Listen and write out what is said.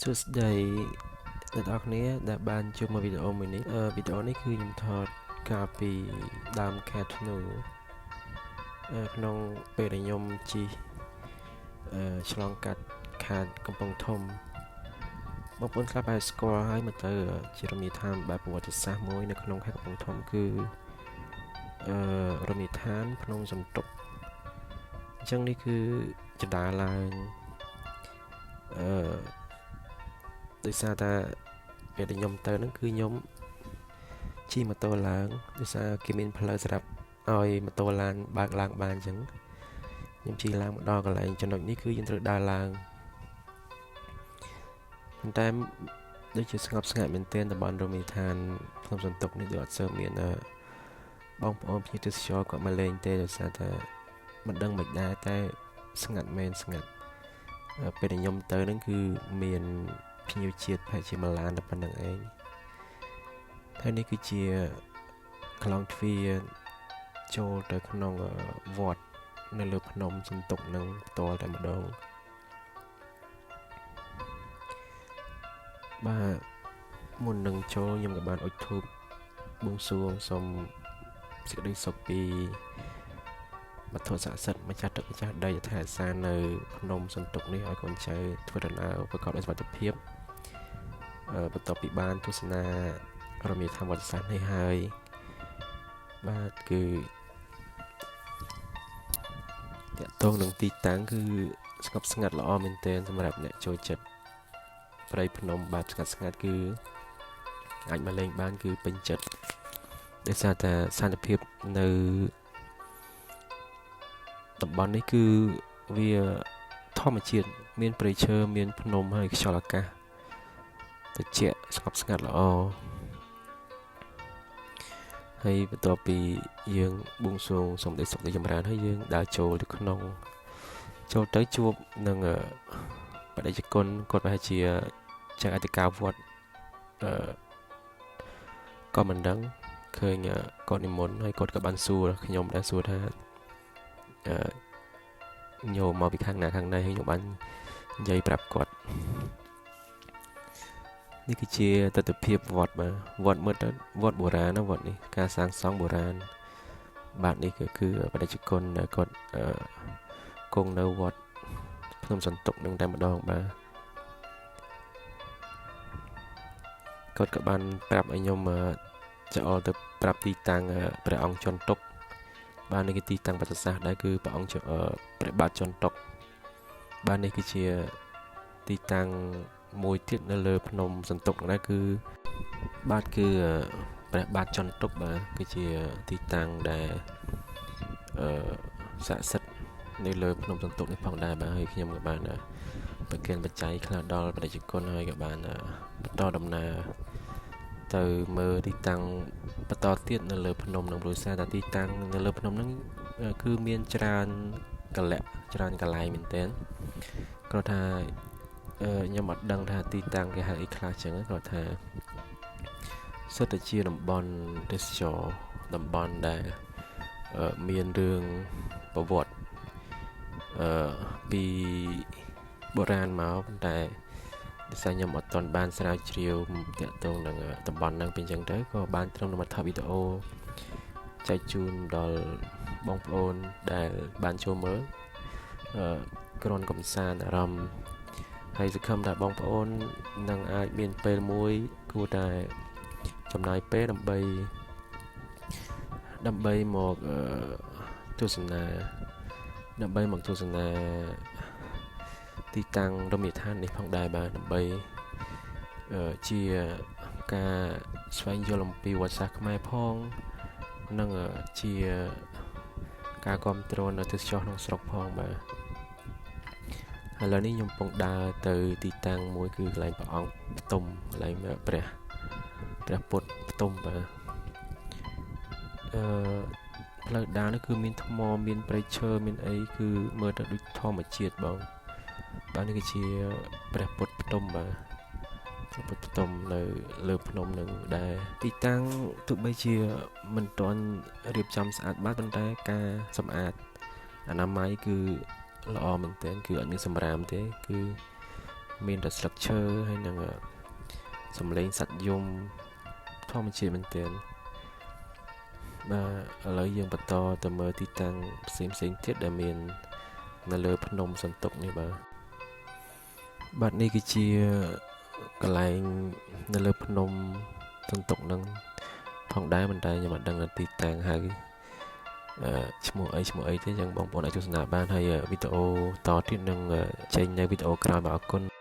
សួស្តីអ្នកនរគ្នាដែលបានជួបមកវីដេអូមួយនេះវីដេអូនេះគឺខ្ញុំថតកាលពីដើមខែធ្នូក្នុងពេលដែលខ្ញុំជិះឆ្លងកាត់ខេត្តកំពង់ធំបងប្អូនខ្លះប្រហែលស្គាល់ហើយមកទៅជារមណីយដ្ឋានបែបប្រវត្តិសាស្ត្រមួយនៅក្នុងខេត្តកំពង់ធំគឺរមណីយដ្ឋានភ្នំសន្ទុកអញ្ចឹងនេះគឺជាដើរឡើងដោយសារតែពេលដែលខ្ញុំទៅហ្នឹងគឺខ្ញុំជិះម៉ូតូឡើងដោយសារគេមានផ្លូវសម្រាប់ឲ្យម៉ូតូឡានបើកឡើងបានអញ្ចឹងខ្ញុំជិះឡើងមកដល់កន្លែងចំណុចនេះគឺយើងត្រូវដើរឡើងប៉ុន្តែដូចជាស្ងប់ស្ងាត់មែនទែនតំបន់រមណីយដ្ឋានភ្នំសន្ទុកនេះដូចអត់សូវមានបងប្អូនភ្ញៀវទេសចរគាត់មកលេងទេដោយសារតែមិនដឹងមិនដែរតែស្ងាត់មែនស្ងាត់ពេលដែលខ្ញុំទៅហ្នឹងគឺមានភ្ញៀវជាតិប្រហែលជាមួយឡានតែប៉ុណ្្នឹងឯងហើយនេះគឺជាក្លោងទ្វារចូលទៅក្នុងវត្តនៅលើភ្នំសន្ទុកនឹងផ្ទាល់តែម្ដងបាទមុននឹងចូលខ្ញុំក៏បានអុជធូបបួងសួងសូមសេចក្តីសុខពីវត្ថុស័ក្តិសិទ្ធិម្ចាស់ទឹកម្ចាស់ដីយថាសានៅភ្នំសន្ទុកនេះឲ្យកូនចៅធ្វើដំណើរប្រកបដោយសុវត្ថិភាពបន្ទាប់ពីបានទស្សនារមណីយដ្ឋានវត្តសាស្ត្រនេះហើយបាទគឺតកតងនឹងទីតាំងគឺស្ងប់ស្ងាត់ល្អមែនទែនសម្រាប់អ្នកចូលចិត្តព្រៃភ្នំបាទស្ងាត់ស្ងាត់គឺអាចមកលេងបានគឺពេញចិត្តដោយសារតែសន្តិភាពនៅតំបន់នេះគឺវាធម្មជាតិមានព្រៃឈើមានភ្នំហើយខ្យល់អាកាសត្រជាក់ស្ងប់ស្ងាត់ល្អហើយបន្ទាប់ពីយើងបួងសួងសូមដេកសុខដេកចម្រើនហើយយើងដើរចូលទៅក្នុងចូលទៅជួបនឹងបដិជគុណគាត់ប្រហែលជាចៅអធិការវត្តក៏មិនដឹងឃើញគាត់និមន្តហើយគាត់ក៏បានសួរខ្ញុំដែរសួរថាញោមមកពីខាងណាខាងណីហើយខ្ញុំបាននិយាយប្រាប់គាត់នេះគឺជាទស្សនវិជ្ជាវត្តបាទវត្តមើលទៅវត្តបុរាណណាវត្តនេះការសាងសង់បុរាណបាទនេះគឺបដិជគុណដែលគាត់គង់នៅវត្តភ្នំសន្ទុកនឹងតែម្ដងបាទគាត់ក៏បានប្រាប់ឲ្យខ្ញុំចូលទៅប្រាប់ទីតាំងព្រះអង្គជន់ទុកបាទនេះគឺទីតាំងបទសាសន៍ដែរគឺព្រះអង្គព្រះបាទជន់ទុកបាទនេះគឺជាទីតាំងមួយទៀតនៅលើភ្នំសន្ទុកដែរគឺបាទគឺព្រះបាទជន់ទុកបាទគឺជាទីតាំងដែលស័ក្តិសិទ្ធិនៅលើភ្នំសន្ទុកនេះផងដែរបាទហើយខ្ញុំក៏បានប្រគិនបច្ច័យខ្លះដល់បដិជគុណហើយក៏បានបន្តដំណើរទៅមើលទីតាំងបន្តទៀតនៅលើភ្នំនឹងព្រោះសារតែទីតាំងនៅលើភ្នំហ្នឹងគឺមានច្រើនកលៈច្រើនកន្លែងមែនទែនគាត់ថាខ្ញុំអត់ដឹងថាទីតាំងគេហៅអីខ្លះចឹងគាត់ថាសិតតែជាតំបន់ទេសចរតំបន់ដែលមានរឿងប្រវត្តិពីបុរាណមកប៉ុន្តែដោយសារខ្ញុំអត់ទាន់បានស្រាវជ្រាវតាក់ទងនឹងតំបន់ហ្នឹងពីអញ្ចឹងទៅក៏បានត្រឹមតែមកថតវីដេអូចែកជូនដល់បងប្អូនដែលបានចូលមើលគ្រាន់កំសាន្តអារម្មណ៍ហើយសង្ឃឹមថាបងប្អូននឹងអាចមានពេលមួយគួរតែចំណាយពេលដើម្បីមកទស្សនាទីតាំងរមណីយដ្ឋាននេះផងដែរបាទដើម្បីជាការស្វែងយល់អំពីវត្តសាស្ត្រខ្មែរផងនិងជាការគ្រប់គ្រងនៅទេសចរក្នុងស្រុកផងបាទឥឡូវនេះខ្ញុំកំពុងដើរទៅទីតាំងមួយគឺកន្លែងព្រះអង្គផ្ទុំកន្លែងព្រះពុទ្ធផ្ទុំបាទផ្លូវដើរនេះគឺមានថ្មមានព្រៃឈើមានអីគឺមើលទៅដូចធម្មជាតិបងបាទនេះគឺជាព្រះពុទ្ធផ្ទុំបាទព្រះពុទ្ធផ្ទុំនៅលើភ្នំនឹងដែរទីតាំងទោះបីជាមិនទាន់រៀបចំស្អាតបាតប៉ុន្តែការសម្អាតអនាម័យគឺល្អមែនទែនគឺអត់មានសម្រាមទេគឺ មានតែស្លឹកឈើហើយនឹងសំឡេងសត្វយំធម្មជាតិមែនទែនបាទឥឡូវយើងបន្តទៅមើលទីតាំងផ្សេងទៀតដែលមាននៅលើភ្នំសន្ទុកនេះបាទនេះគឺជាកន្លែងនៅលើភ្នំសន្ទុកនឹងផងដែរមិនតែខ្ញុំអត់ដឹងទីតាំងហើយឈ្មោះអីទេចឹងបងប្អូនអាចទស្សនាបានហើយវីដេអូតទៀតនឹងចេញនៅវីដេអូក្រោយបាទអរគុណ